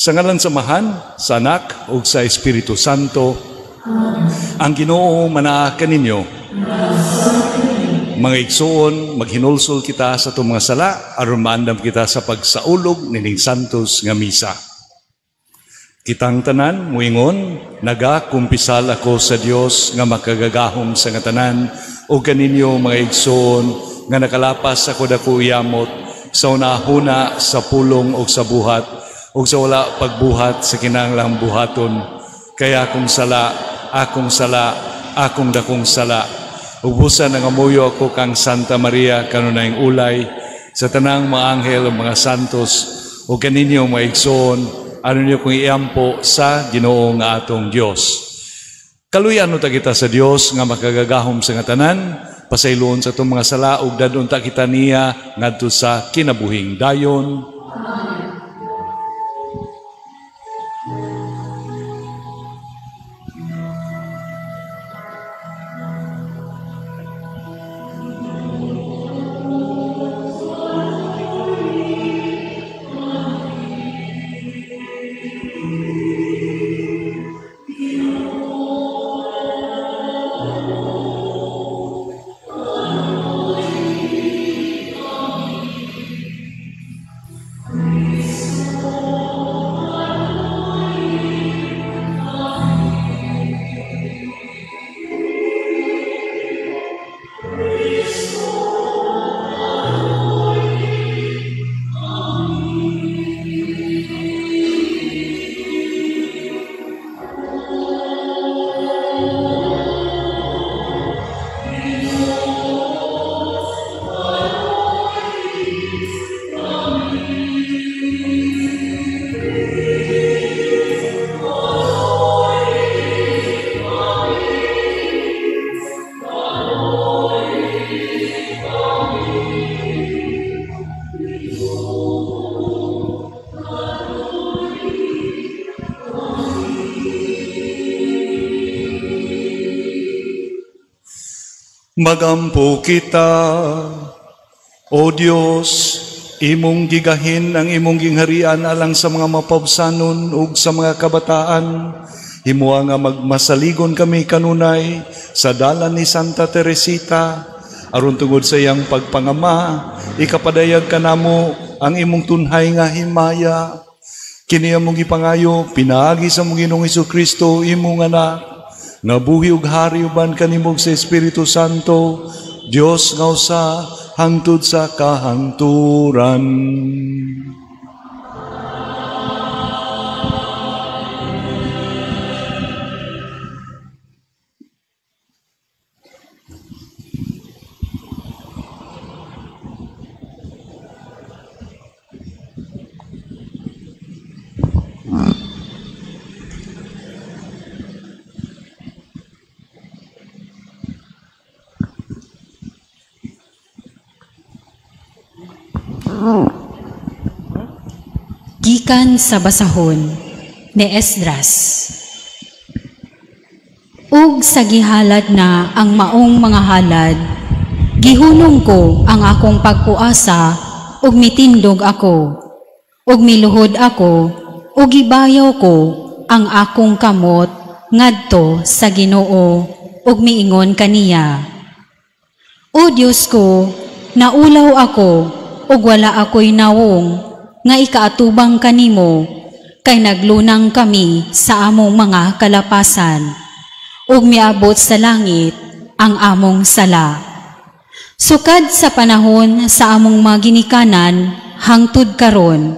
Sa ngalan samahan, sa Anak, ug sa Espiritu Santo, ang Ginoo manaa kaninyo. Mga igsoon, maghinulsol kita sa itong mga sala, aron maandam kita sa pagsaulog nining santos nga misa. Kitang tanan, muingon, nagakumpisal ako sa Dios nga makagagahom sa nga tanan, o kaninyo mga igsoon, nga nakalapas ako dako iyamot, sa unahuna, sa pulong o sa buhat, o sa wala pagbuhat sa kinahanglang buhaton. Kaya akong sala, akong dakong sala. Ubusan ang amuyo ako kang Santa Maria, kanunayng ulay, sa tanang mga anghel o mga santos, o kaninyo mga igsoon, ano niyo kung iampo sa Ginoo nga atong Diyos. Kaluyan ta kita sa Dios nga makagagahom sa nga tanan, pasayloon sa itong mga sala, ug dadon ta kita niya ngadto sa kinabuhing dayon. Magampo kita, O Diyos, imong gigahin ang imong gingharian alang sa mga mapabsanon ug sa mga kabataan. Himuha nga magmasaligon kami kanunay sa dalan ni Santa Teresita, aron tungod sa iyang pagpangama, ikapadayag kanamo ang imong tunhay nga himaya. Kini among gipangayo, pinaagi sa mong Ginoong Hesukristo, imong anak, nga buhi ug hari uban kanimog sa Espiritu Santo, Dios nga usa hangtod sa kahangturan. Gikan sa basahon ni Esdras. Ug sa gihalad na ang maong mga halad, gihunong ko ang akong pagpuasa, ug mitindog ako, ug miluhod ako, ug gibayaw ko ang akong kamot ngadto sa Ginoo, ug miingon kaniya, O Diyos ko, naulaw ako, ug wala ako'y nawong, nga ikaatubang kanimo, kay naglunang kami sa among mga kalapasan, ug miabot sa langit ang among sala. Sukad sa panahon sa among mga ginikanan, hangtod karon,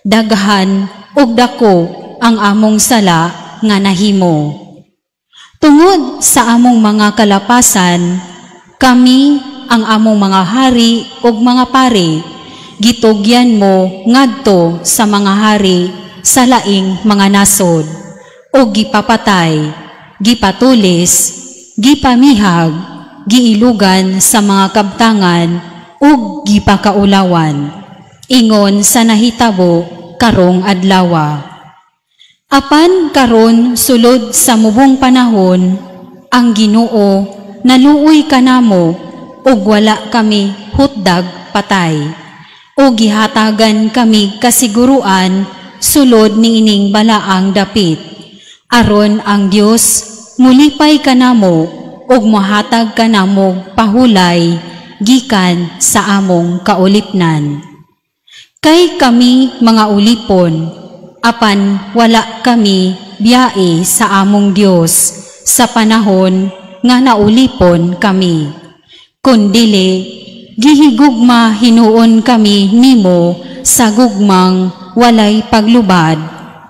daghan ug dako ang among sala nga nahimo. Tungod sa among mga kalapasan, kami ang among mga hari ug mga pari, gitugyan mo ngadto sa mga hari sa laing mga nasod, o gipapatay, gipatulis, gipamihag, giilugan sa mga kabtangan, ug gipakaulawan, ingon sa nahitabo karong adlawa. Apan karon sulod sa mubong panahon, ang Ginoo naluoy kanamo, ug wala kami hutdag patay. O gihatagan kami kasiguruan sulod ni ining balaang dapit. Aron ang Dios mulipay kanamo ug mohatag kanamo pahulay gikan sa among kaulipnan. Kay kami mga ulipon, apan wala kami biyae sa among Dios sa panahon nga naulipon kami. Kundili, gihigugma hinuon kami nimo sa gugmang walay paglubad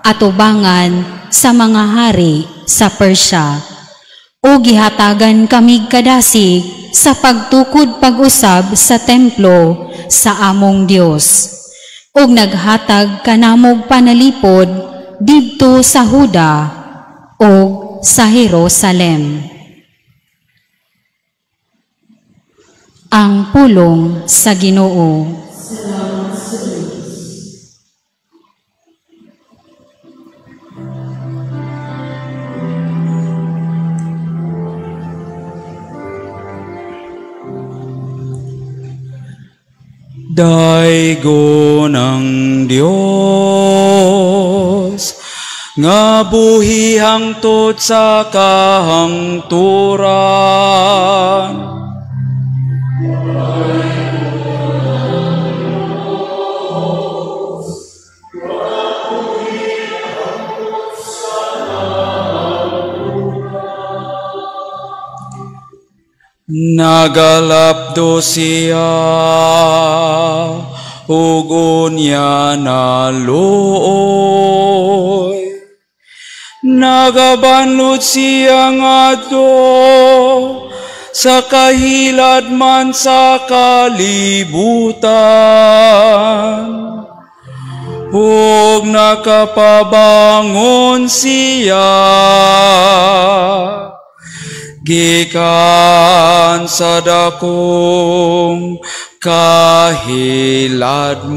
atubangan sa mga hari sa Persya. O gihatagan kami kadasig sa pagtukod pag-usab sa templo sa among Dios. Ug naghatag kanamog panalipod didto sa Huda o sa Jerusalem. Ang pulong sa Ginoo. Daigo ng Dios, nga buhi hangtod sa kahangturan. Nagalapdo siya ugon niya na looy, nagabanlod siya ngadto sa kahilad man sa kalibutan, ug nakapabangon siya gikan sa dakong kahiladman.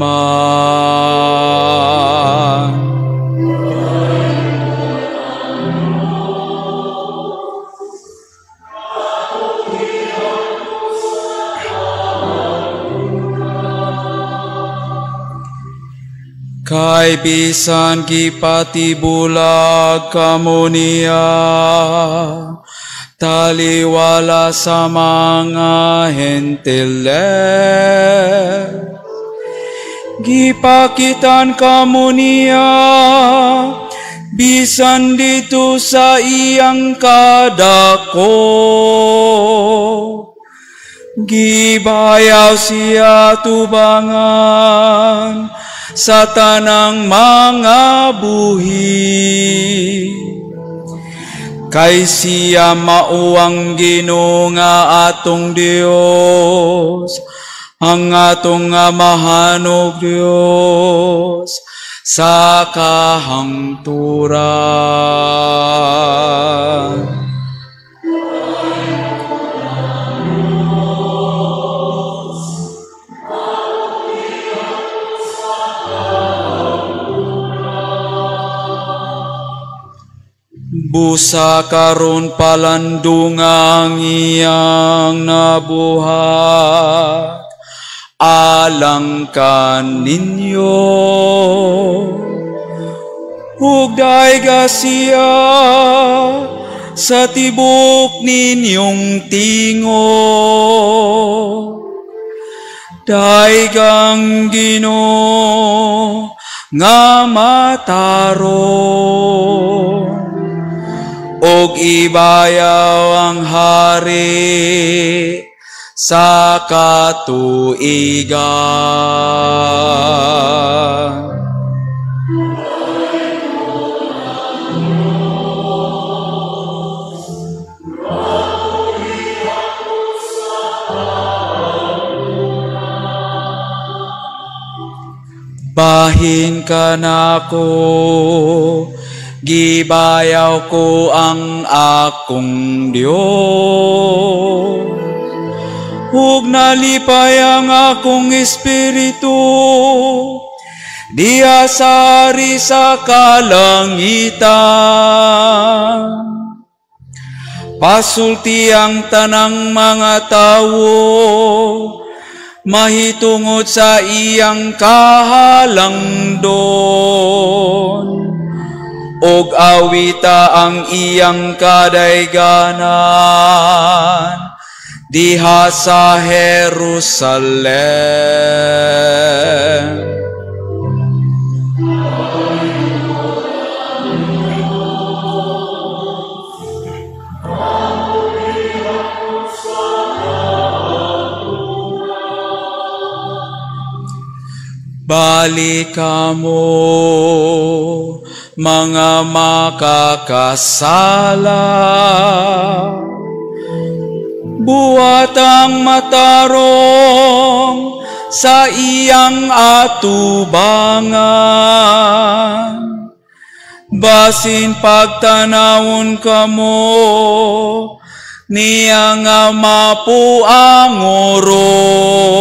Kay bisan gipatibulag kamo niya, taliwala sa mga hentile, gipakitan kamo niya bisan dito sa iyang kadako. Gibayaw siya tubangan sa tanang mga buhi, kay siya mauang Ginoo nga atong Dios, ang atong amahan ug Dios sa kahangturan. Busa karon palandungang iyang nabuhat, alang kaninyo, ug dayga siya sa tibok ninyong tingo. Daygang Ginoo nga mataron, og ibayaw ang hari sa katuigan. Bahin ka nako, gibayaw ko ang akong Dios, ug nalipay ang akong espiritu diha sa ari sa kalangitan. Pasulti ang tanang mga tawo mahitungod sa iyang kahalangdon. Og awita ang iyang kadayganan diha sa Jerusalem. Balik kamo, mga makakasala, buhat ang matarong sa iyang atubangan. Basin pagtanawon kamo, niya nga mapuang oron.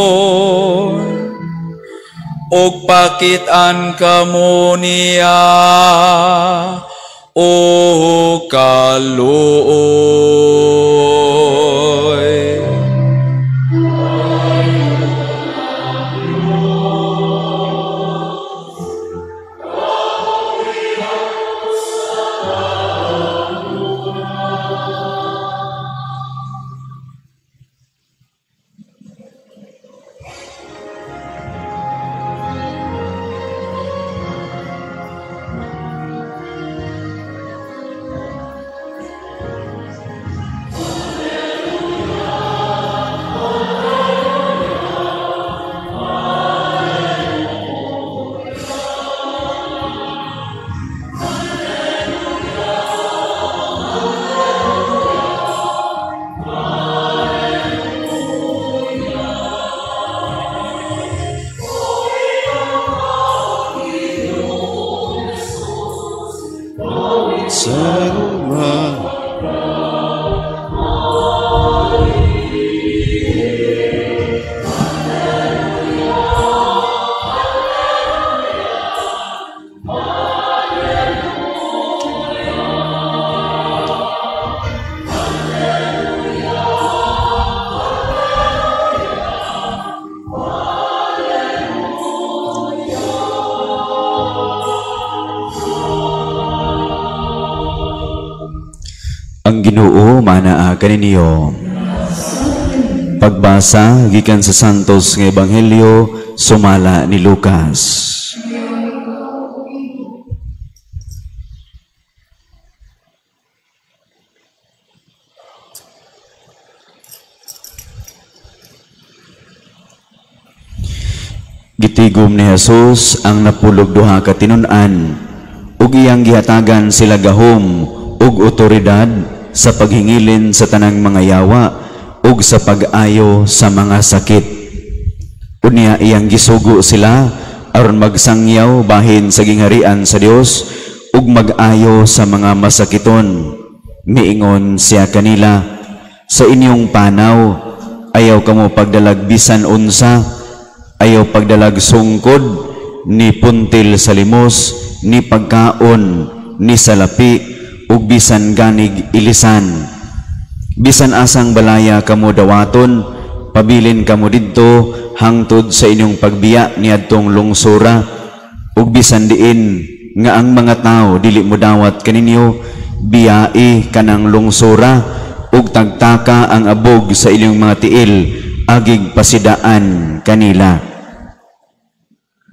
Og pakitan kamo niya o kaluoy. Ang Ginoo manaa kaninyo. Pagbasa gikan sa Santos nga Ebanghelyo sumala ni Lucas. Gitigom ni Jesus ang napulog duha ka tinun-an ug iyang gihatagan sila gahom ug otoridad sa paghingilin sa tanang mga yawa ug sa pag-ayo sa mga sakit. Unya iyang gisugo sila aron magsangyaw bahin sa gingharian sa Dios ug mag-ayo sa mga masakiton. Miingon siya kanila, sa inyong panaw ayaw kamo pagdalag bisan unsa, ayaw pagdalag sungkod ni puntil sa limos, ni pagkaon, ni salapi, ug bisan ganig ilisan. Bisan asang balaya kamo dawaton, pabilin kamo didto hangtod sa inyong pagbiya niadtong lungsura, ug bisan diin nga ang mga tao dili mo dawat kaninyo, biyai kanang lungsura, ug tagtaka ang abog sa inyong mga tiil, agig pasidaan kanila.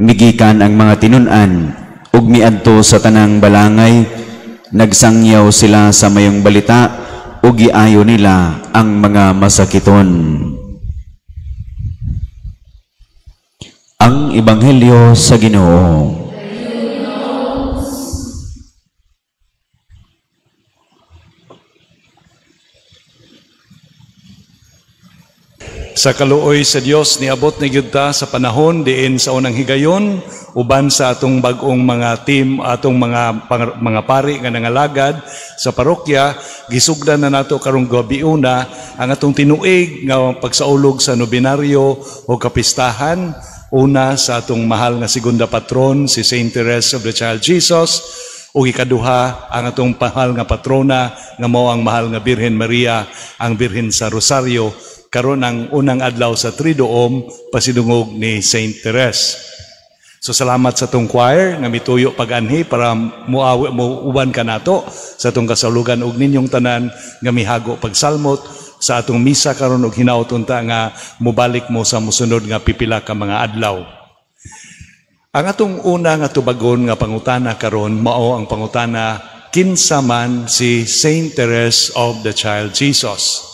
Migikan ang mga tinun-an ug miadto sa tanang balangay, nagsangyaw sila sa mayong balita ug giayo nila ang mga masakiton. Ang Ebanghelyo sa Ginoo. Sa kaluoy sa Dios niabot ni gyud ta sa panahon diin sa unang higayon uban sa atong bag-ong mga team, atong mga pari nga nangalagad sa parokya, gisugdan na nato karong gabi una ang atong tinuig nga pagsaulog sa nobinaryo o kapistahan. Una sa atong mahal nga segunda patron si Saint Therese of the Child Jesus, ug ikaduha ang atong mahal nga patrona nga mao ang mahal nga Birhen Maria, ang Birhen sa Rosario, karon ang unang adlaw sa Triduum pasidungog ni Saint Therese. So salamat sa tong choir nga mituyo pag-anhi para muuban ka nato sa tong kasaulugan ug ninyong tanan nga mihago pagsalmot sa atong misa karon ug hinaut unta nga mubalik mo sa mosunod nga pipila ka mga adlaw. Ang atong una nga tubagon nga pangutana karon mao ang pangutana kinsa man si Saint Therese of the Child Jesus.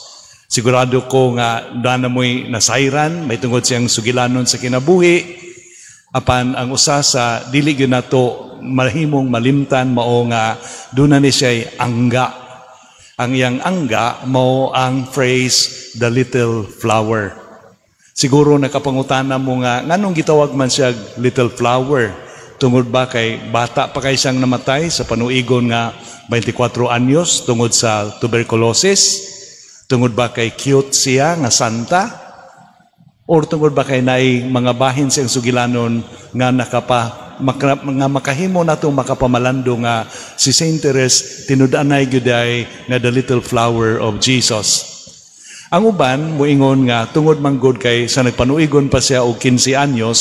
Sigurado ko nga dana mo'y nasayran, may tungod siyang sugilanon sa kinabuhi, apan ang usa sa dili gyud nato mahimong malimtan mao nga duna ni siya angga. Ang iyang angga mao ang phrase the little flower. Siguro nakapangutana mo nga nganong gitawag man siya little flower? Tungod ba kay bata pa kay siyang namatay sa panuigon nga 24 anyos tungod sa tuberculosis? Tungod ba kay cute siya nga santa? Or tungod ba kay naay mga bahin siyang sugilanon nga makahimo natong makapamalando nga si Saint Therese tinud-anay gyuday nga the little flower of Jesus. Ang uban moingon nga tungod manggod kay sa nagpanuigon pa siya og 15 anyos,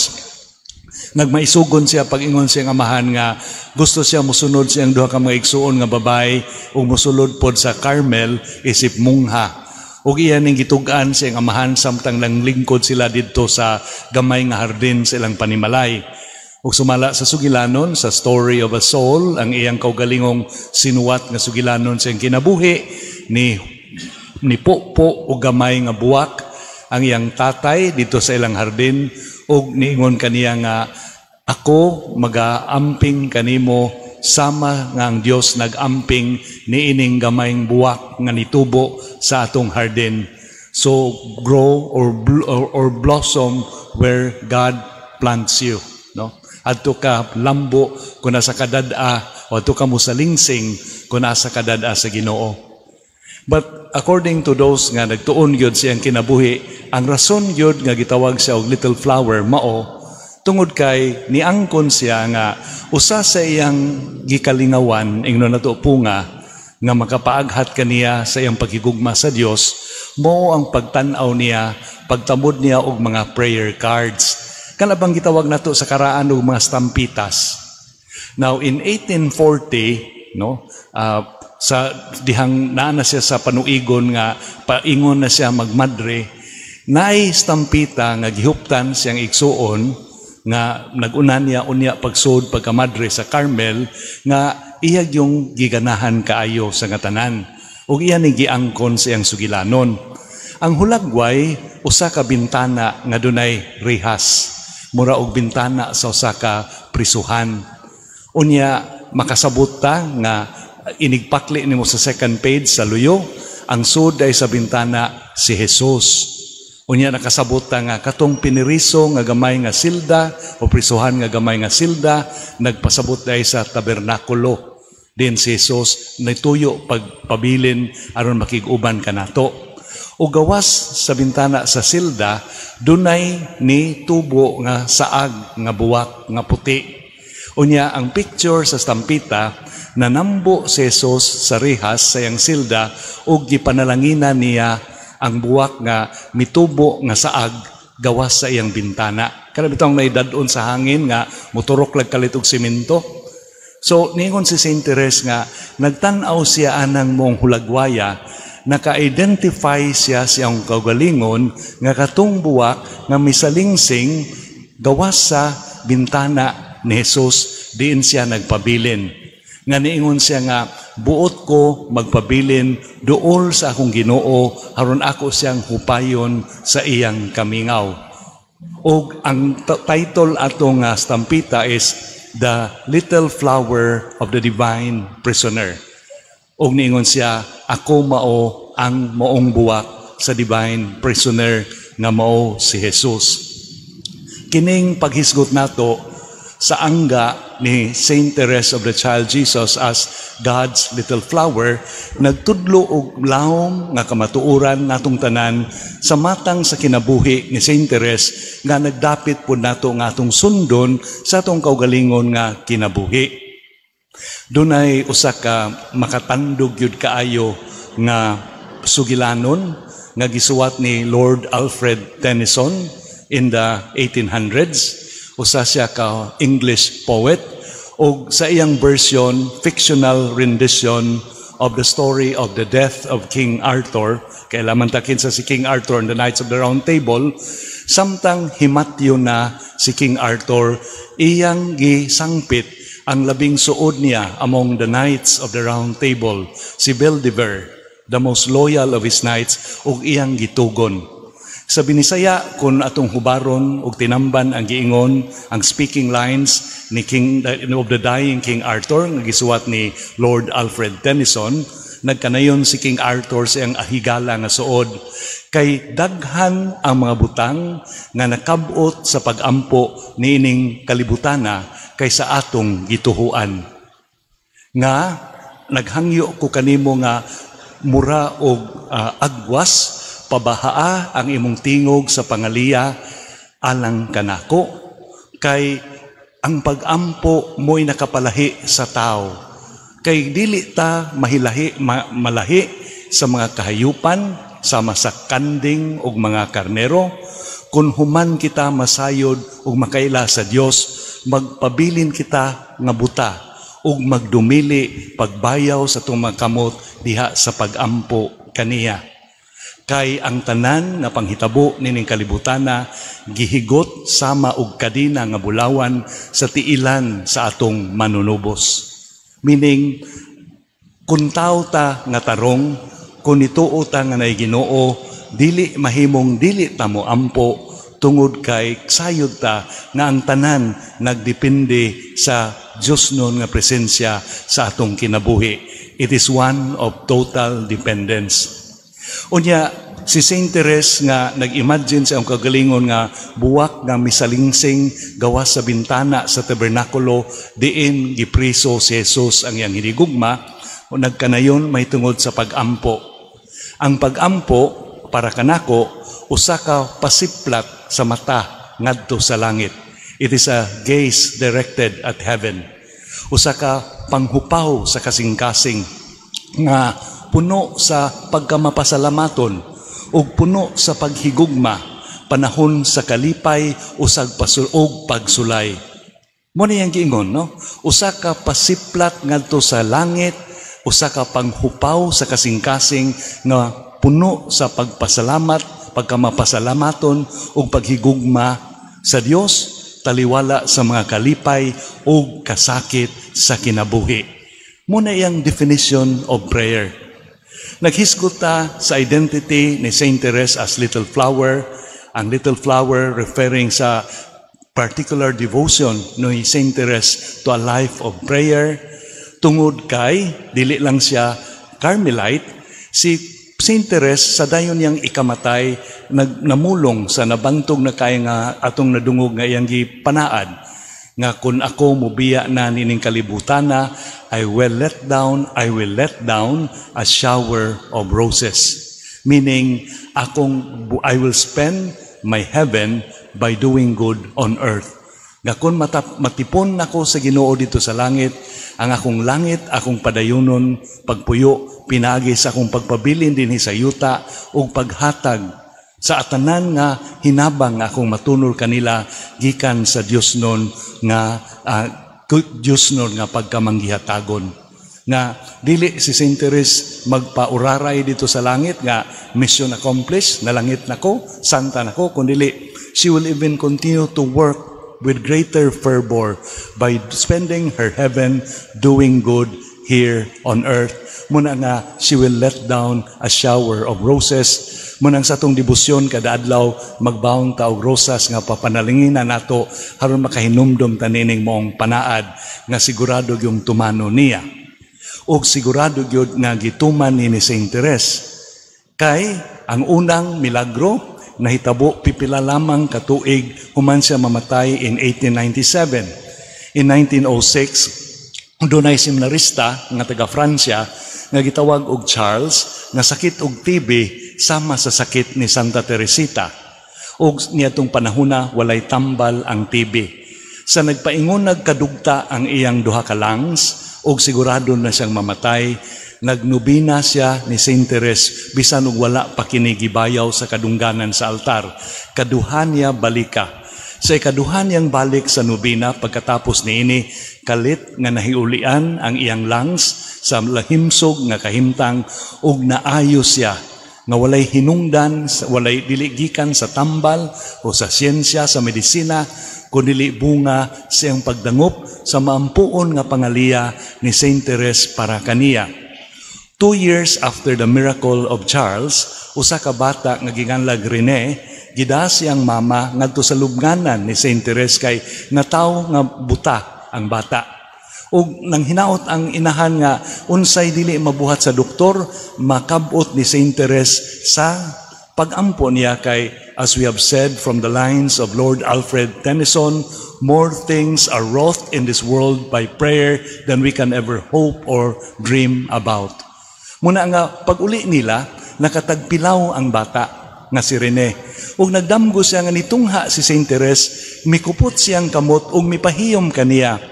nagmaisugon siya pag-ingon siyang amahan nga gusto siya mosunod siyang duha ka mga igsuon nga babae ug mosulod pod sa Carmel isip mungha. Ug iyan ning gitug-an siyang amahan samtang nanglingkod sila didto sa gamay nga hardin sa ilang panimalay. Ug sumala sa sugilanon sa Story of a Soul ang iyang kaugalingong sinuwat nga sugilanon siyang kinabuhi ni Popo o gamay nga buwak ang iyang tatay dito sa ilang hardin ug niingon kaniya nga ako mag-aamping kanimo sama nga ang Dios nag-amping niining gamayng buwak nga nitubo sa atong hardin. So grow or blossom where God plants you, no? Adto ka lambo kun asa kadad-a o adto ka mo sa lingsing kun asa kadad-a sa Ginoo. But according to those nga nagtuon gyud siyang kinabuhi, ang rason gyud nga gitawag siya og little flower mao tungod kay niangkon siya nga usa sa iyang gikalingawan ingnon nato punga nga makapaaghat kaniya sa iyang paghigugma sa Dios mao ang pagtan-aw niya, pagtamod niya og mga prayer cards. Kana bang gitawag nato sa karaan og mga stampitas. Now in 1840, no, sa dihang naa siya sa panuigon nga paingon na siya magmadre, naay stampita nga gihuptan siyang igsuon nga nag-unan niya unya pagsud pagkamadre sa Carmel nga iyag yung giganahan kaayo sa ngatanan ug iya ni giangkon sa iyang sugilanon. Ang hulagway usa ka bintana nga dunay rihas, mura og bintana sa usa ka prisuhan. Unya makasabot ta nga inigpakli nimo sa second page sa luyo, ang sud ay sa bintana si Jesus. Unya nakasabot ta nga katong piniriso nga gamay nga silda o prisuhan nga gamay nga silda nagpasabot day sa tabernakulo. Din si Jesus nituyo pagpabilin aron makig-uban kanato. O gawas sa bintana sa silda dunay ni tubo nga saag nga buwak nga puti. Unya ang picture sa stampita nanambo si Jesus sa rihas sa iyang silda ug gipanalangina niya ang buwak nga mitubo nga saag gawas sa iyang bintana. Kana bitong naidad-on sa hangin nga moturok lag kalit og semento. So ningon si Saint Therese nga nagtan-aw siya anang mong hulagwaya, naka-identify siya siyang kaugalingon nga katong buwak nga misalingsing gawas sa bintana ni Jesus diin siya nagpabilin. Nga niingon siya nga buot ko magpabilin duol sa akong Ginoo aron ako siyang hupayon sa iyang kamingaw. Og ang title atong stampita is The Little Flower of the Divine Prisoner. Og niingon siya ako mao ang maong buwak sa divine prisoner nga mao si Jesus. Kining paghisgot nato sa angga ni Saint Therese of the Child Jesus as God's little flower, nagtudlo og lawom nga kamatuoran natong tanan sa matang sa kinabuhi ni Saint Therese nga nagdapit po nato nga atong sundon sa atong kaugalingon nga kinabuhi. Dunay usa ka makatandog yud kaayo nga sugilanon nga gisuwat ni Lord Alfred Tennyson in the 1800s. Usa siya ka English poet o sa iyang version, fictional rendition of the story of the death of King Arthur. Kailaman takin sa si King Arthur and the Knights of the Round Table, samtang himatyo na si King Arthur, iyang gisangpit ang labing suod niya among the Knights of the Round Table, si Bedivere, the most loyal of his knights, ug iyang gitugon. Sa Binisaya, kung atong hubaron ug tinamban ang giingon, ang speaking lines ni of the dying King Arthur, nga gisuwat ni Lord Alfred Tennyson, nagkanayon si King Arthur sa iyang ahigala nga suod, kay daghan ang mga butang nga nakabot sa pagampo niining kalibutana kaysa atong gituhuan. Nga, naghangyo ko kanimo nga mura og agwas, pabahaa ang imong tingog sa pangaliya alang kanako, kay ang pagampo mo'y nakapalahi sa tao, kay dili ta malahi sa mga kahayupan, sama sa kanding ug mga karnero, kung human kita masayod ug makaila sa Dios, magpabilin kita nga buta ug magdumili pagbayaw sa itong mga kamot diha sa pagampo kaniya. Kay ang tanan nga panghitabo nining kalibutana gihigot sama og kadina nga bulawan sa tiilan sa atong manunubos. Meaning, kung tao ta nga tarong, kung ituo ta nga nay Ginoo, dili mahimong dili ta mo ampo tungod kay sayod ta nga ang tanan nagdepende sa Dios nun nga presensya sa atong kinabuhi. It is one of total dependence. Unya, si Saint Therese nga nag-imagine sa ang kagalingon nga buwak nga misalingsing gawas sa bintana sa tabernakulo diin gipriso si Jesus ang iyang hinigugma, o nagkanayon may tungod sa pagampo. Ang pagampo para kanako usa ka pasiplat sa mata ngadto sa langit. It is a gaze directed at heaven. Usa ka panghupaw sa kasing-kasing nga puno sa pagkamapasalamaton ug puno sa paghigugma, panahon sa kalipay usag og pagsulay. Mo ni yang giingon, no? Usa ka pasiplat ngadto sa langit, usa ka panghupaw sa kasing-kasing nga puno sa pagpasalamat, pagkamapasalamaton ug paghigugma sa Dios, taliwala sa mga kalipay ug kasakit sa kinabuhi. Mo na yang definition of prayer. Naghisgot ta sa identity ni Saint Therese as Little Flower, ang Little Flower referring sa particular devotion ni Saint Therese to a life of prayer. Tungod kay, dili lang siya Carmelite, si Saint Therese sa dayon niyang ikamatay, namulong sa nabantog na kay nga atong nadungog nga iyang gipanaad, nga kung ako mubiya na nining kalibutana, I will let down a shower of roses. Meaning, I will spend my heaven by doing good on earth. Nga kung matipon nako sa Ginoo dito sa langit, ang akong langit, akong padayunon, pagpuyo, pinagi sa akong pagpabilin din sa yuta, o paghatag sa atanan nga hinabang nga akong matunol kanila, gikan sa Dios nun nga pagkamanggihatagon. Nga dili si Saint Therese magpauraray dito sa langit nga mission accomplished, nalangit nako, santa nako, kundi she will even continue to work with greater fervor by spending her heaven doing good here on earth. Muna nga, she will let down a shower of roses. Munang sa atong debosyon kada adlaw, magbaon ta og rosas nga papanalinginan nato aron makahinumdom tanining moong panaad nga sigurado yung tumano niya. Og sigurado gyud nga gituman ni Saint Therese. Kay ang unang milagro nahitabo pipila lamang katuig human siya mamatay in 1897. In 1906, dunay seminarista nga taga Francia nga gitawag og Charles nga sakit og TB sama sa sakit ni Santa Teresita. Og niadtong panahona walay tambal ang TB. Sa nagpaingon nagkadugta ang iyang duha ka lungs og sigurado na siyang mamatay, Nagnubina siya ni Saint Teres bisan og wala pa kini gibayaw sa kadungganan sa altar. Kaduhan niya balika. Sa ikaduhan niyang balik sa nubina pagkatapos niini, kalit nga nahiulian ang iyang lungs sa lahimsog nga kahimtang ug naayo siya nga walay hinungdan, walay diligikan sa tambal o sa siyensya sa medisina, kundi bunga siyang pagdangup sa maampuon nga pangaliya ni Saint Teres para kaniya. 2 years after the miracle of Charles, usa ka bata nga ginganlag Rene, gida siyang mama ngadto sa lubnganan ni Saint Teres kay nataw nga buta ang bata. Ug nang hinaot ang inahan nga unsay dili mabuhat sa doktor, makabot ni Saint Teres sa pagampo niya kay, as we have said from the lines of Lord Alfred Tennyson, more things are wrought in this world by prayer than we can ever hope or dream about. Muna nga pag-uli nila, nakatagpilaw ang bata nga si Rene. Ug nagdamgo siya nga nitungha si Saint Teres, mikupot siyang kamot ug mipahiyom kaniya.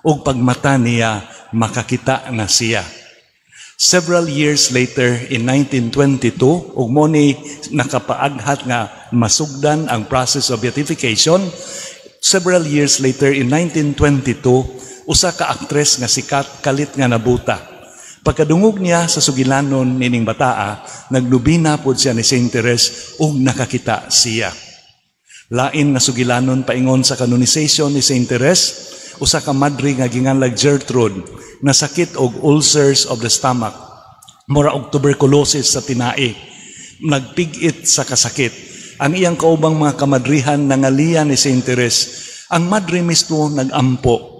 Ug pagmata niya, makakita na siya. Several years later, in 1922, ug mo ni nakapaaghat nga masugdan ang process of beatification. Several years later, in 1922, usa ka aktres nga sikat kalit nga nabuta. Pagkadungog niya sa sugilanon nining bataa, naglubina pod siya ni Saint Teres ug nakakita siya. Lain na sugilanon paingon sa canonization ni Saint Teres, usa ka madre nga ginganlag Gertrude, na sakit og ulcers of the stomach, mura og tuberculosis sa tinai, nagpigit sa kasakit. Ang iyang kaubang mga kamadrihan nangalian ni Saint Teres, ang madre mismo nagampo.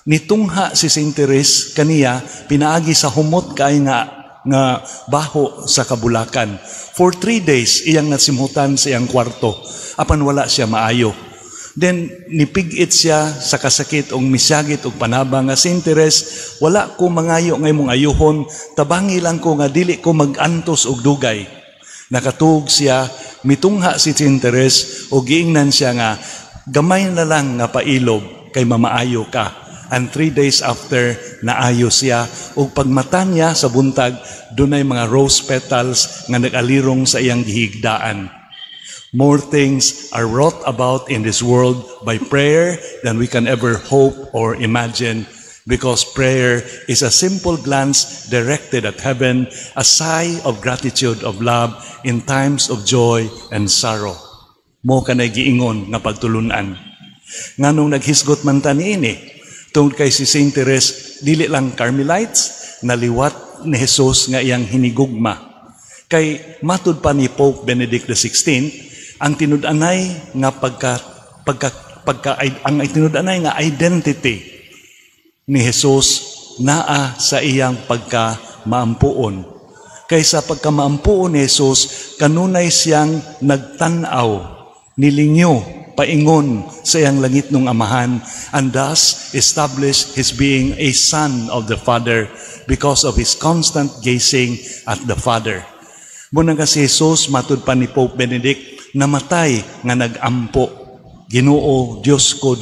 Nitungha si Saint Teres kaniya pinaagi sa humot kay nga baho sa kabulakan. For 3 days iyang nasimhutan sa iyang kwarto apan wala siya maayo. Then nipigit siya sa kasakit ug misyagit ug panabang nga, Saint Teres, wala ko mangayo nga imong ayuhon, tabangi lang ko nga dili ko magantos og dugay. Nakatug siya, mitungha si Saint Teres ug giingnan siya nga gamay na lang nga pailob kay mamaayo ka. And 3 days after, naayo siya. Ug pagmata niya sa buntag, dunay mga rose petals nga nagalirong sa iyang gihigdaan. More things are wrought about in this world by prayer than we can ever hope or imagine, because prayer is a simple glance directed at heaven, a sigh of gratitude, of love in times of joy and sorrow. Mo ka na giingon nga pagtulunan. Nganong naghisgot man ta niini, tungod kay si Saint Teres, dili lang Carmelites, naliwat ni Jesus nga iyang hinigugma. Kay matud pa ni Pope Benedict XVI, ang tinud-anay nga ang tinud-anay nga identity ni Jesus naa sa iyang pagka-maampuon. Kay sa pagka-maampuon ni Jesus, kanunay siyang nagtanaw, nilingyo, paingon sa iyang langit ng Amahan, and thus established his being a son of the Father because of his constant gazing at the Father. Muna nga si Jesus, matud pa ni Pope Benedict, namatay nga nagampo. Ginoo, Diyos ko,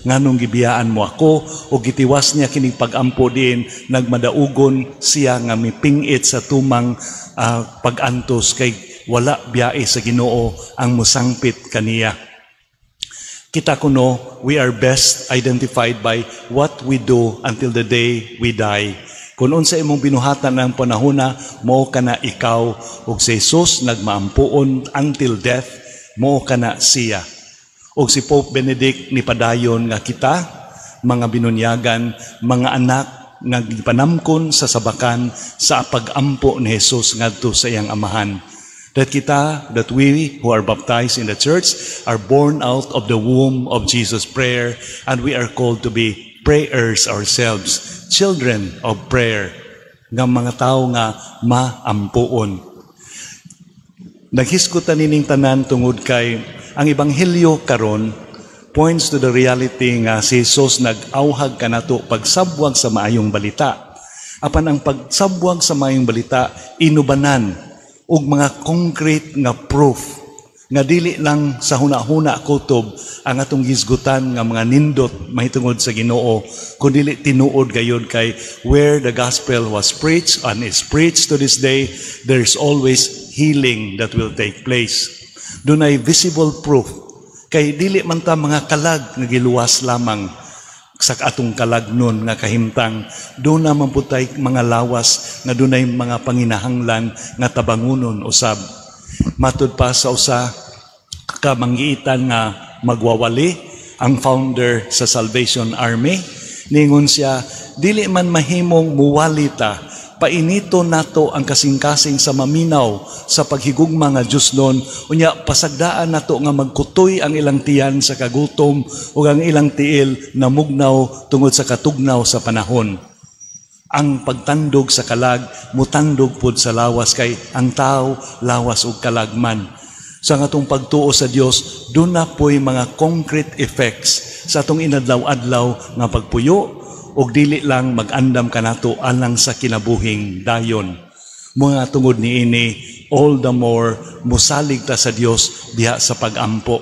nganong gibiyaan mo ako, o gitiwas niya kining pagampo din, nagmadaugon siya nga mipingit sa tumang pagantos kay wala biyae sa Ginoo ang musangpit kaniya. Kita kuno, we are best identified by what we do until the day we die. Kung unsa imong binuhatan ng panahona, mo kana ikaw, ug si Jesus nagmaampuon until death, mo kana siya. Ug si Pope Benedict ni padayon nga kita, mga binunyagan, mga anak nga gipanamkon sa sabakan sa pagampo ni Jesus ngadto sa iyang Amahan. That we who are baptized in the church are born out of the womb of Jesus' prayer, and we are called to be prayers ourselves, children of prayer, nga mga tao nga maampuon. Naghiskutan nining tanan tungod kay ang ebanghelyo karon points to the reality nga si Jesus nag-awhag kanato pagsabwag sa maayong balita. Apan ang pagsabwag sa maayong balita inubanan og mga concrete nga proof nga dili lang sa huna-huna kutob ang atong gisgutan nga mga nindot mahitungod sa Ginoo, kundi dili tinuod gayud kay where the gospel was preached and is preached to this day, there's always healing that will take place. Dunay visible proof kay dili man ta mga kalag nga giluwas lamang sa atong kalagnon nga kahimtang, doon naman po tayo mga lawas nga dunay mga panginahanglan nga tabangunon usab. Matud pa sa usa ka manggiitan nga magwawali, ang founder sa Salvation Army, ningon siya, dili man mahimong muwalita, painito nato ang kasing-kasing sa maminaw sa paghigugma nga Diyos nun, unya pasagdaan nato nga magkutoy ang ilang tiyan sa kagutom o ang ilang tiil na mugnaw tungod sa katugnaw sa panahon. Ang pagtandog sa kalag, mutandog pud sa lawas kay ang tao lawas og kalagman. Sa atong pagtuo sa Dios, doon na po'y mga concrete effects sa atong inadlaw-adlaw nga pagpuyo o dili lang mag-andam kanato alang sa kinabuhing dayon. Mga tungod ni ini, all the more musalig ta sa Dios diha sa pagampo.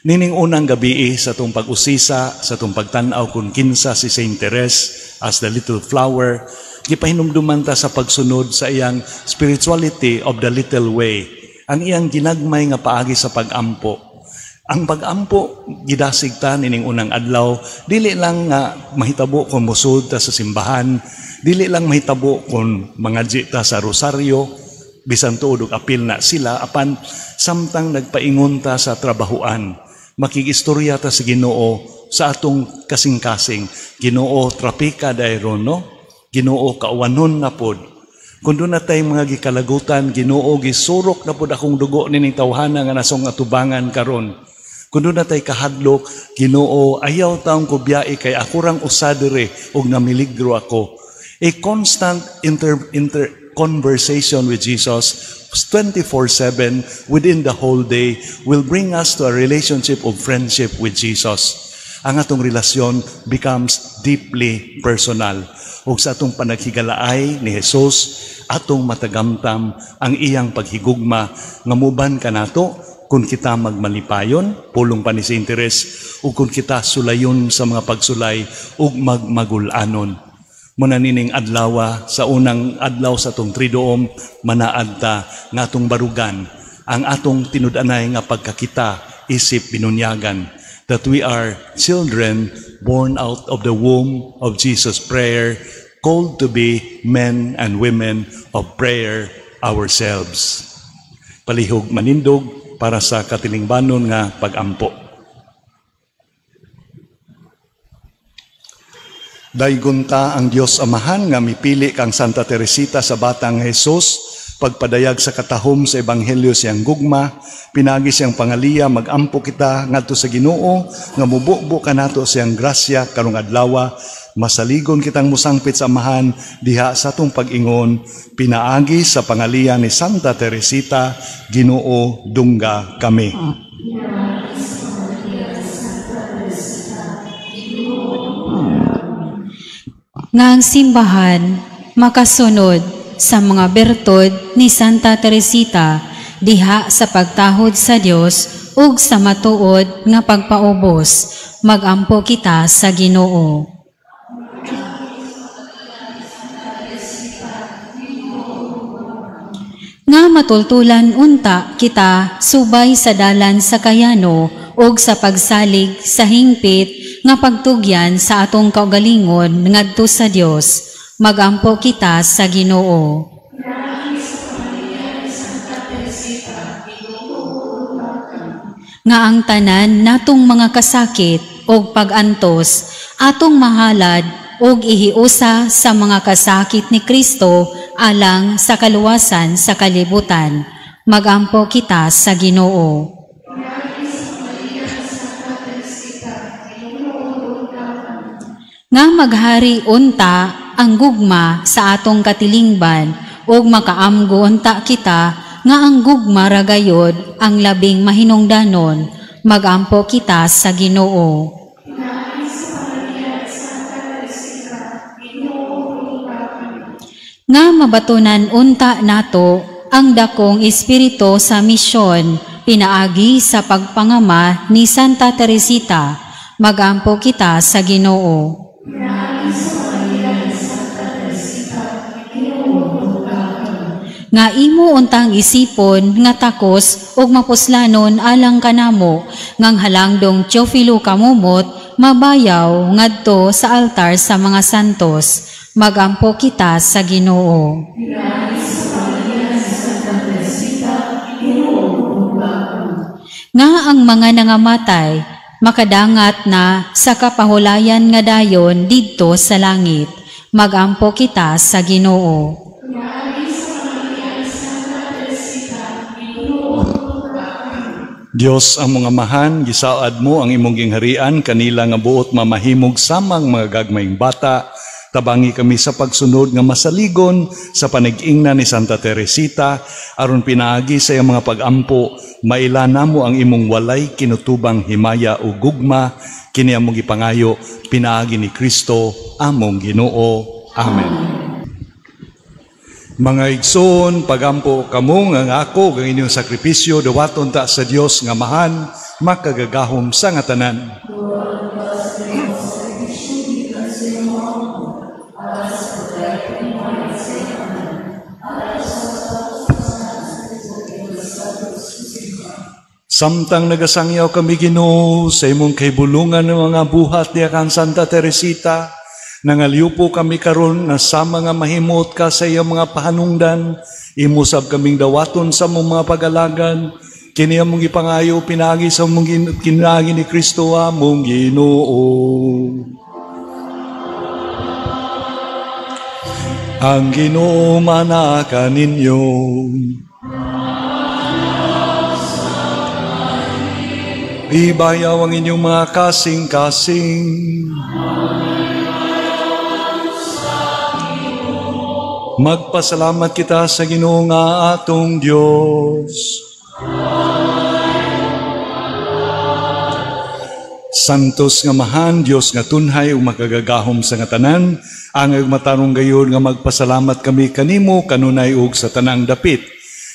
Nining unang gabi sa atong pag-usisa, sa atong pagtan-aw kung kinsa si Saint Therese as the little flower, gipahinumduman ta sa pagsunod sa iyang spirituality of the little way, ang iyang ginagmay nga paagi sa pagampo. Ang pagampo, gidasig ta nining unang adlaw, dili lang nga mahitabo kung musud ta sa simbahan, dili lang mahitabo kung mangadji ta sa rosaryo, bisan tuod og apil na sila, apan samtang nagpaingon ta sa trabahuan, makigistorya ta sa Ginoo sa atong kasing-kasing. Ginoo trapika dayron, no? Ginoo kauwanon na pod. Kung doon na tayong mga gikalagutan, Ginoo gisurok na pod akong dugo nining tawhana nga nasong atubangan karon. Kung doon na tayo kahadlok, Ginoo ayaw taong kubyai kay ako rang usadere og namiligro ako. A constant conversation with Jesus 24/7 within the whole day will bring us to a relationship of friendship with Jesus. Ang atong relasyon becomes deeply personal. Ug sa atong panaghigalaay ni Jesus, atong matagamtam ang iyang paghigugma nga muban kanato kung kita magmalipayon, pulong pa ni Saint Therese, ug kung kita sulayon sa mga pagsulay ug magmagulanon. Muna nining adlaw sa unang adlaw sa atong tridoom, manaad ta nga atong barugan ang atong tinud-anay nga pagkakita isip binunyagan, that we are children born out of the womb of Jesus' prayer, called to be men and women of prayer ourselves. Palihog manindog para sa katilingbanon nga pagampo. Daygunta ang Dios Amahan nga mipili kang Santa Teresita sa batang Jesus, pagpadayag sa katahom sa ebanghelyo siyang gugma, pinagi siyang pangaliya, magampo kita ngadto sa Ginoo, nga mububo kanato siyang grasya karong adlaw, masaligon kitang musangpit sa Amahan diha sa atong pag-ingon, pinaagi sa pangaliya ni Santa Teresita, Ginoo dungga kami. Nga ang simbahan makasunod sa mga bertod ni Santa Teresita diha sa pagtahod sa Dios ug sa matuod nga pagpaubos, magampo kita sa Ginoo. Nga matultulan unta kita subay sa dalan sa kayano ug sa pagsalig sa hingpit nga pagtugyan sa atong kaugalingon ngadto sa Dios, magampo kita sa Ginoo. Nga ang tanan natong mga kasakit ug pagantos atong mahalad ug ihiusa sa mga kasakit ni Kristo alang sa kaluwasan sa kalibutan, magampo kita sa Ginoo. Nga maghari unta ang gugma sa atong katilingban ug makaamgo unta kita nga ang gugma ragayod ang labing mahinungdanon, magampo kita sa Ginoo. Nga mabatunan unta nato ang dakong espiritu sa misyon pinaagi sa pagpangama ni Santa Teresita, magampo kita sa Ginoo. Nga imo untang isipon nga takos ug mapuslanon alang kanamo ngang halangdong Teofilo kamumot mabayaw ngadto sa altar sa mga santos, magampo kita sa Ginoo. Nga ang mga nangamatay makadangat na sa kapahulayan nga dayon didto sa langit, magampo kita sa Ginoo. Dios ang mga mahan, gisaad mo ang imong gingharian kanila nga buot mamahimog samang mga gagmayng bata. Tabangi kami sa pagsunod nga masaligon sa panag-ingna ni Santa Teresita aron pinaagi sa iyang mga pagampo, mailana mo ang imong walay kinutubang himaya o gugma kini among gipangayo pinaagi ni Kristo among Ginoo. Amen. Mga igsoon, pagampo kamo nga ako ang inyong sakripisyo dawaton ta sa Dios nga mahan makagagahom sa nga tanan. Samtang nagasangyaw kami Ginoo sa imong kahibulungan ng mga buhat niya kang Santa Teresita, nangaliupo kami karon nga sama nga mahimot ka sa iyang mga pahanungdan, imusab kaming dawaton sa mong mga pag-alagan, kini among ipangayo pinagi sa mong kinagi ni Kristo among Ginoo. Ang Ginoo manaka ninyo. Ibayaw ang inyong mga kasing-kasing. Magpasalamat kita sa Ginoo nga atong Dios. Santos nga mahan, Dios nga tunhay ug makagagahom sa nga tanan, ang matarong gayon nga magpasalamat kami kanimo kanunay ug sa tanang dapit.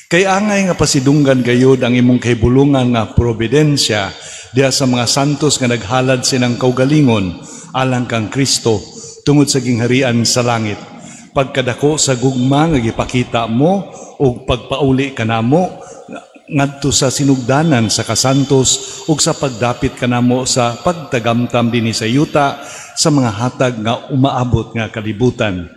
Kay angay nga pasidunggan gayud ang imong kahibulungan nga providensya diha sa mga santos nga naghalad sinang kaugalingon alang kang Kristo tungod sa gingharian sa langit. Pagkadako sa gugma nga gipakita mo ug pagpauli kanamo ngadto sa sinugdanan sa kasantos ug sa pagdapit kanamo sa pagtagamtam dinhi sa yuta sa mga hatag nga umaabot nga kalibutan.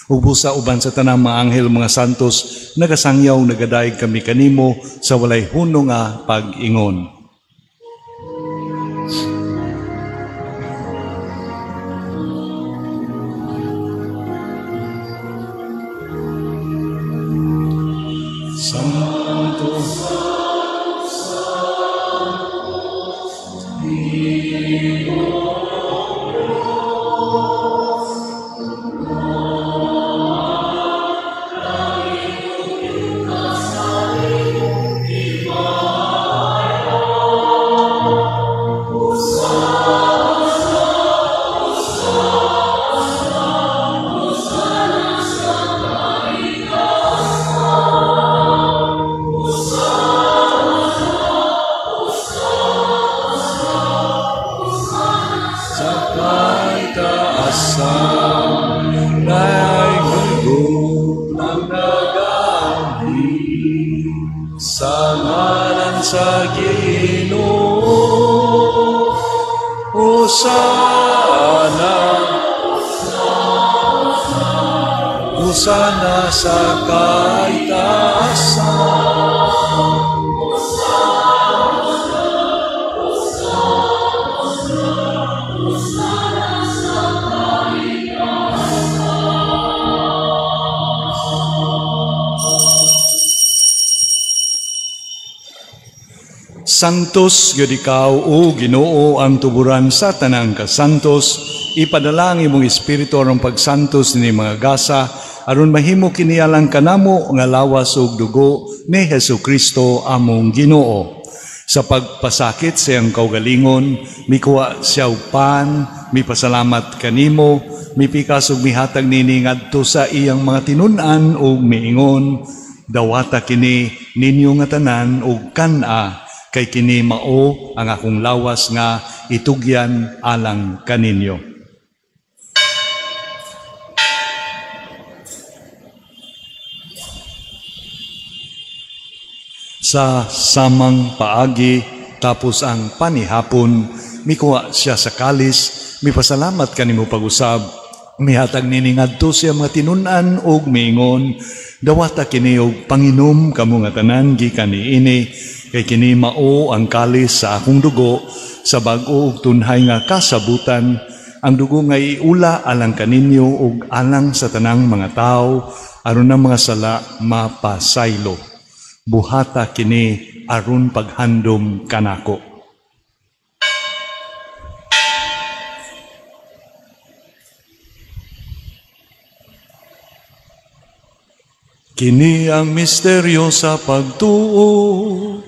Ug busa uban sa tanang mga anghel mga santos nagasangyaw nagadaig kami kanimo sa walay huno nga pag-ingon. Santo sa Ginoo, Hosana sa kaitaasan. Santos gyud ikaw o Ginoo ang tuburan sa tanang kasantos, ipadala ang imong espiritu aron pagsantos ni mga gasa aron mahimo kini alang kanamo nga lawas ug dugo ni Hesukristo among Ginoo. Sa pagpasakit sa iyang kaugalingon, mikuha siya og pan, mipasalamat kanimo, mipikas ug mihatag nini ngadto sa iyang mga tinun-an ug miingon, dawata kini ninyo nga tanan ug kan-a kay kini mao ang akong lawas nga itugyan alang kaninyo. Sa samang paagi tapos ang panihapon, mikuha siya sa kalis, mipasalamat kanimo pag-usab, mihatag nini ngadto siya mga tinunan og miingon, dawata kini og panginom kamo nga tanan gikan niini, kay kini mao ang kalis sa akong dugo, sa bag-o ug tunhay nga kasabutan, ang dugo nga iula alang kaninyo ug alang sa tanang mga tao, aron ang mga sala mapasaylo. Buhata kini aron paghandom kanako. Kini ang misteryo sa pagtuo.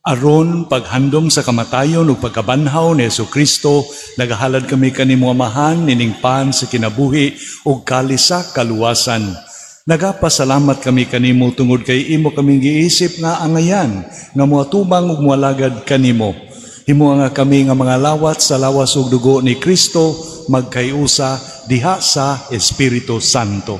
Aron paghandom sa kamatayon ug pagkabanhaw ni Jesucristo, nagahalad kami kanimo amahan nining pan sa kinabuhi ug kalis sa kaluwasan. Nagapasalamat kami kanimo tungod kay imo kaming giisip nga angayan nga moatubang ug moalagad kanimo. Himo nga kami nga mga lawat sa lawas ug dugo ni Kristo magkayusa diha sa Espiritu Santo.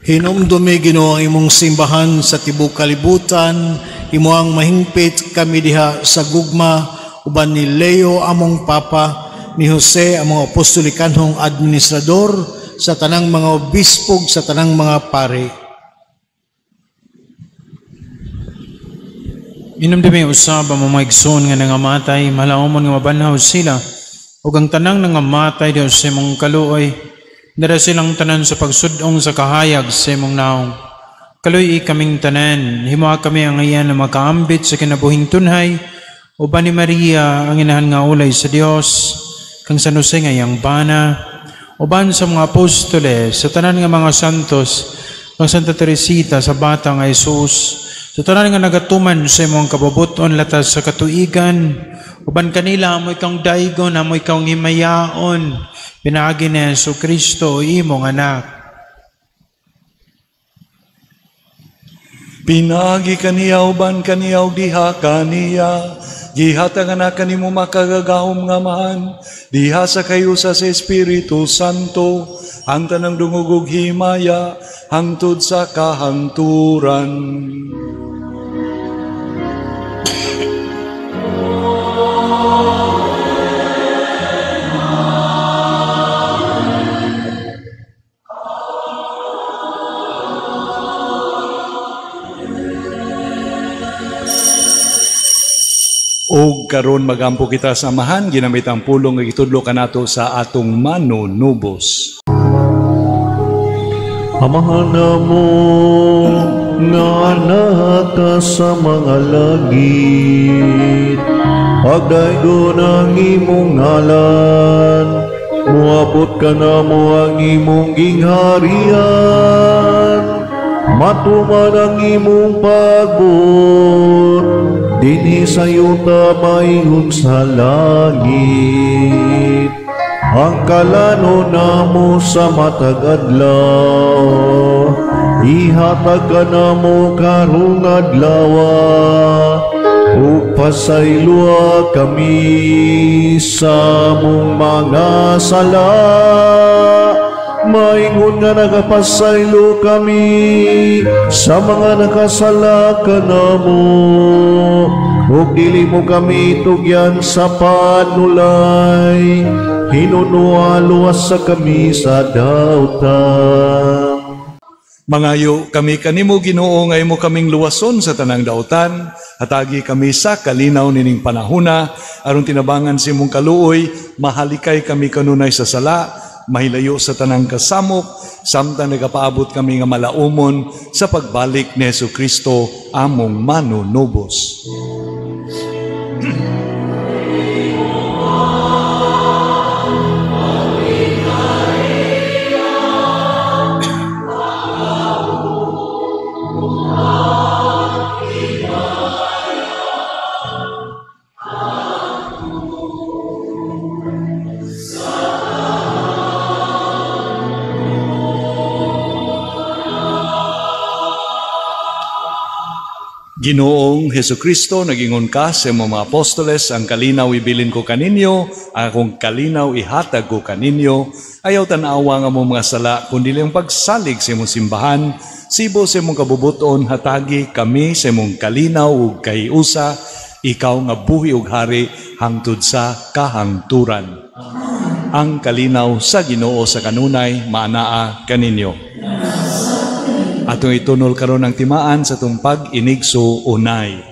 Hinumdumi Ginoo ang imong simbahan sa tibuok kalibutan, imo ang mahingpit kami diha sa gugma, uban ni Leo among Papa, ni Jose among apostolikanhong administrador, sa tanang mga obispog, sa tanang mga pare. Hinumdumi usab ang mga igsoon nga nangamatay, malaumon nga mabanhaw sila, ug ang tanang nangamatay diha sa imong kaluoy, dara silang tanan sa pagsudong sa kahayag sa imong naong. Kaluy kaming tanan, himoa kami ang iyan na makaambit sa kinabuhing tunhay, uban ni Maria ang inahan nga ulay sa Dios, kang San Jose nga iyang bana, uban sa mga apostoles, sa tanan nga mga santos, kang Santa Teresita sa bata nga Jesus, sa tanan nga nagatuman sa imong kababuton latas sa katuigan, uban kanila amoy kang daigon, amoy kang himayaon, pinagi ni Jesucristo, imong anak. Pinagi kaniya uban kaniya ug diha kaniya, gihatag na kanimo makagagahom nga man, diha sa kayusa sa Espiritu Santo, ang tanang dungog ug himaya, hangtod sa kahangturan. O karon magampo kita sa amahan, ginamit ang pulong nga gitudlo kanato sa atong manunubos. Amahan mo nga anak ka sa mga langit, pagdaygo ng imong ngalan, muabot ka na mo ang imong gingharian, matuman ang imong pagbot, dinhi sa yuta maingon sa langit. Ang kalano na mo sa matag adlaw, ihatag ka na mo karong adlawa, ug pasaylua kami sa mong mga sala. Maingon nga nagapasaylo kami sa mga nakasala ka na mo, ug dili mo kami tugyan sa panulay, hinunua luwas sa kami sa dautan. Mangayo kami kanimo Ginoo nga imo kaming luwason sa tanang daotan, hatagi kami sa kalinaw nining panahuna, aron tinabangan sa imong kaluoy, mahalikay kami kanunay sa sala, mahilayo sa tanang kasamok, samtang nagapaabot kami nga malaumon sa pagbalik ni Jesucristo among manunubos. Ginoong Hesukristo, nagingon ka sa mga apostoles, ang kalinaw ibilin ko kaninyo, akong kalinaw ihatag ko kaninyo, ayaw tanawa nga mo mga sala, kundi lang pagsalig sa imong simbahan, sibo sa imong kabubuton, hatagi kami sa imong kalinaw ug kaiusa, ikaw nga buhi ug hari, hangtod sa kahangturan. Ang kalinaw sa Ginoo sa kanunay, maanaa kaninyo. Atong itunol karon ang timaan sa tumpag inigso unay.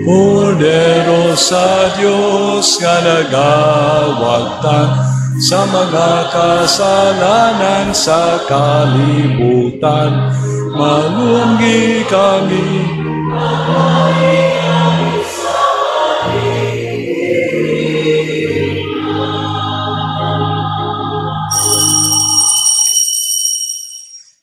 Kordero sa Diyos nga nagawagtan sa mga kasalanan sa kalibutan, malunggi kami.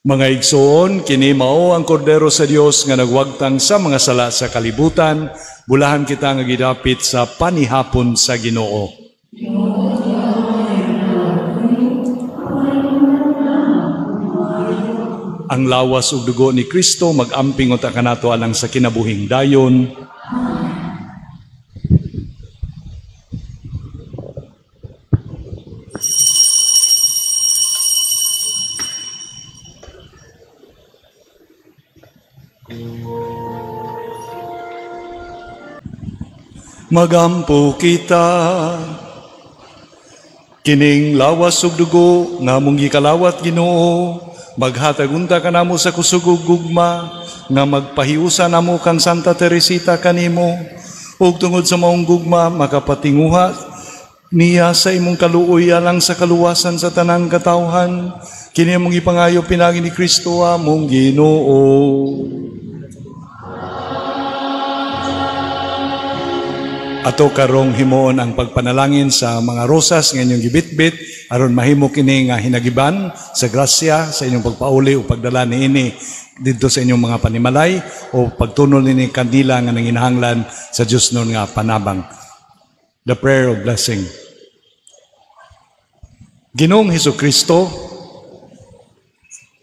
Mga igsoon, kini mao ang kordero sa Dios nga nagwagtang sa mga sala sa kalibutan, bulahan kita nga gidapit sa panihapon sa Ginoo. Ang lawas ug dugo ni Kristo mag-amping uta kanato alang sa kinabuhing dayon. Magampo kita kining lawas ug dugo nga mong gikalawat Ginoo, maghatag unta kanamo sa kusog ug gugma nga magpahiusa namo kang Santa Teresita kanimo, ug tungod sa maong gugma makapatinguha niya sa imong kaluoy alang sa kaluwasan sa tanang katawhan, kini among ipangayo pinagi ni Kristo among Ginoo. Ato karong himuon ang pagpanalangin sa mga rosas nga inyong gibitbit aron mahimo kini nga hinagiban sa grasya sa inyong pagpauli o pagdala niini didto sa inyong mga panimalay o pagtunol nini kandila nga nanginahanglan sa Dios nun nga panabang. The prayer of blessing. Ginoong Hesukristo,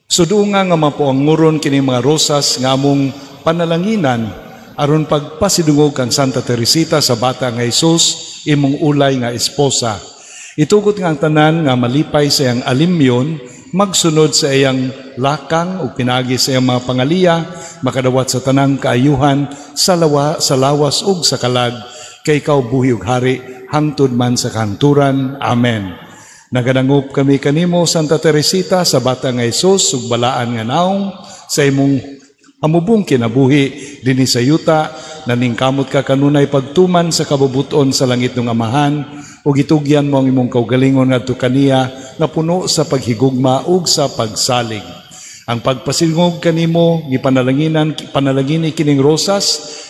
sudunga nga mapuanguron kini mga rosas nga among panalanginan aron pagpasidungog kang Santa Teresita sa bata nga Hesus, imong ulay nga esposa. Itugot nga ang tanan nga malipay sa iyang alimyon, magsunod sa iyang lakang o pinagi sa iyang mga pangaliya, makadawat sa tanang kaayuhan, sa lawas ug sa kalag, kay ikaw buhi ug hari, hangtod man sa kanturan. Amen. Nagadangop kami kanimo, Santa Teresita, sa bata nga Hesus, ug balaan nga naong, sa imong amubong kinabuhi dinhi sa yuta, naningkamot ka kanunay pagtuman sa kabubuton sa langit ng Amahan, o gitugyan mo ang imong kaugalingon ngadto kaniya na puno sa paghigugma ug sa pagsalig. Ang pagpasilngog kanimo gipanalangini kining rosas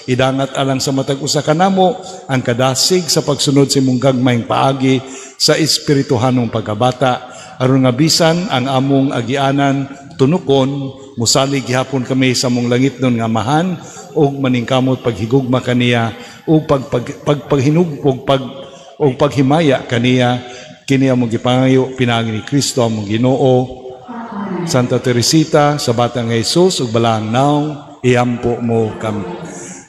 idangat alang sa matag usa kanamo ang kadasig sa pagsunod sa imong gagmayng paagi sa espirituhanong pagkabata aron nga bisan ang among agianan tunukon musalig gihapon kami sa mong langitnon nga amahan ug maningkamot paghigugma kaniya ug paghimaya kaniya kini among gipangayo pinaagi ni Kristo among Ginoo. Santa Teresita sa Batang Jesus ug balaang naong iampo mo kami.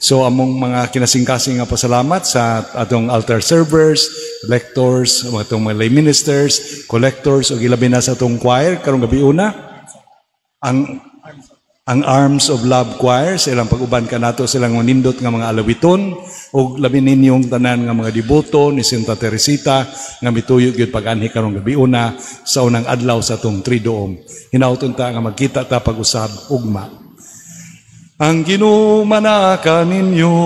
So among mga kinasingkasing nga pasalamat sa atong altar servers, lectors, atong mga lay ministers, collectors ug ilabi na sa atong choir karong gabi una. Ang Arms of Love Choir, sa ilang pag-uban ka nato silang manindot nga mga alawiton ug labi ninyong tanan nga mga deboto ni Santa Teresita nga mituyo gyud pag-anhi karong gabi una sa unang adlaw sa atong Triduum. Hinauton ta nga magkita ta pag-usab ugma. Ang Ginoo manaka ninyo.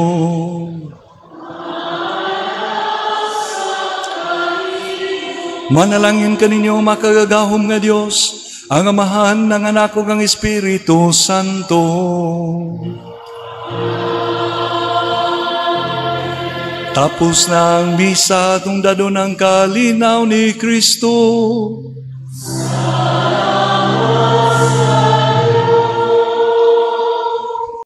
Manalangin kaninyo makagagahom nga Dios, ang amahan ng anak kong ang Espiritu Santo. Tapos na ang misa, tungdado ng kalinaw ni Kristo.